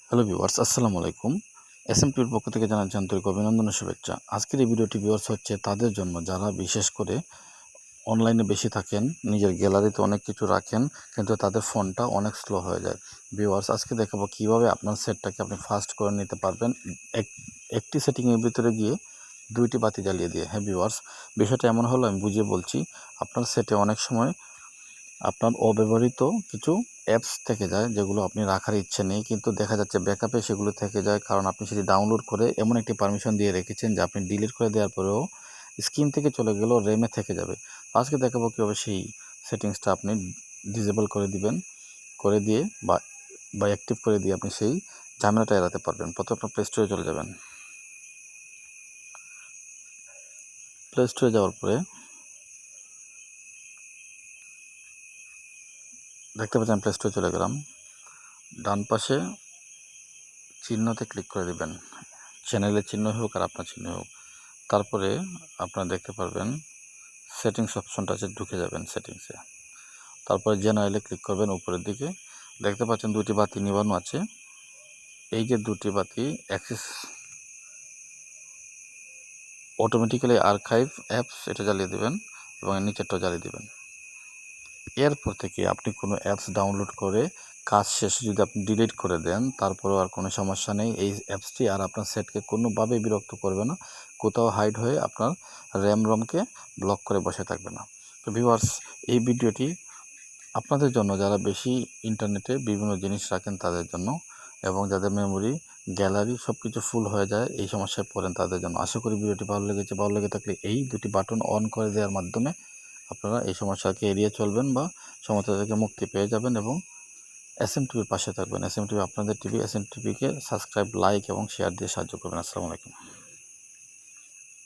Hello viewers, আসসালামু আলাইকুম। এসএমটির পক্ষ থেকে জানাচ্ছি আন্তরিক অভিনন্দন ও শুভেচ্ছা। আজকের এই ভিডিওটি ভিউয়ার্স হচ্ছে তাদের জন্য যারা বিশেষ করে অনলাইনে বেশি থাকেন, নিজের গ্যালারিতে অনেক কিছু রাখেন কিন্তু তাদের ফোনটা অনেক স্লো হয়ে যায়। ভিউয়ার্স, আজকে দেখাবো কীভাবে আপনার সেটটাকে আপনি ফাস্ট করে নিতে পারবেন একটি সেটিংয়ের ভিতরে গিয়ে 2টি বাতি জ্বালিয়ে দিয়ে। হ্যাঁ ভিউয়ার্স, বিষয়টা এমন হলো, আমি বুঝিয়ে বলছি। আপনার সেটে অনেক সময় আপনার অব্যবহৃত কিছু অ্যাপস থেকে যায় যেগুলো আপনি রাখার ইচ্ছে নেই, কিন্তু দেখা যাচ্ছে ব্যাকআপে সেগুলো থেকে যায়, কারণ আপনি সেটি ডাউনলোড করে এমন একটি পারমিশন দিয়ে রেখেছেন যে আপনি ডিলিট করে দেওয়ার পরেও স্ক্রিন থেকে চলে গেলেও র্যামে থেকে যাবে। আজকে দেখাবো কীভাবে সেই সেটিংসটা আপনি ডিসেবল করে দিবেন, করে দিয়ে বা অ্যাক্টিভ করে দিয়ে আপনি সেই ঝামেলাটা এড়াতে পারবেন। প্রথমে আপনার প্লে স্টোরে চলে যাবেন। প্লে স্টোরে যাওয়ার পরে দেখতে পাচ্ছেন প্লে স্টোরে চলে গেলাম। ডান পাশে চিহ্নতে ক্লিক করে দেবেন, চ্যানেলের চিহ্ন হোক আর আপনার চিহ্ন হোক। তারপরে আপনারা দেখতে পারবেন সেটিংস অপশনটা আছে, ঢুকে যাবেন সেটিংসে। তারপরে জেনারেলে ক্লিক করবেন, উপরের দিকে দেখতে পাচ্ছেন 2টি বাতি নিবানো আছে। এই যে 2টি বাতি অ্যাক্সেস অটোমেটিক্যালি আর্কাইভ অ্যাপস, এটা জ্বালিয়ে দেবেন এবং নিচেরটাও জ্বালিয়ে দেবেন। এরপর থেকে আপনি কোনো অ্যাপস ডাউনলোড করে কাজ শেষে যদি আপনি ডিলিট করে দেন, তারপরেও আর কোনো সমস্যা নেই। এই অ্যাপসটি আর আপনার সেটকে কোনোভাবেই বিরক্ত করবে না, কোথাও হাইড হয়ে আপনার রমকে ব্লক করে বসে থাকবে না। তো ভিউয়ার্স, এই ভিডিওটি আপনাদের জন্য যারা বেশি ইন্টারনেটে বিভিন্ন জিনিস রাখেন তাদের জন্য, এবং যাদের মেমোরি গ্যালারি সব কিছু ফুল হয়ে যায়, এই সমস্যায় পড়েন তাদের জন্য। আশা করি ভিডিওটি ভালো লেগেছে। ভালো লেগে থাকলে এই 2টি বাটন অন করে দেওয়ার মাধ্যমে আপনারা এই সমস্যাকে এড়িয়ে চলবেন বা সমস্যা থেকে মুক্তি পেয়ে যাবেন এবং এসএমটিভির পাশে থাকবেন। এসএমটিভি আপনাদের টিভি, এসএমটিভিকে সাবস্ক্রাইব, লাইক এবং শেয়ার দিয়ে সাহায্য করবেন। আসসালামু আলাইকুম।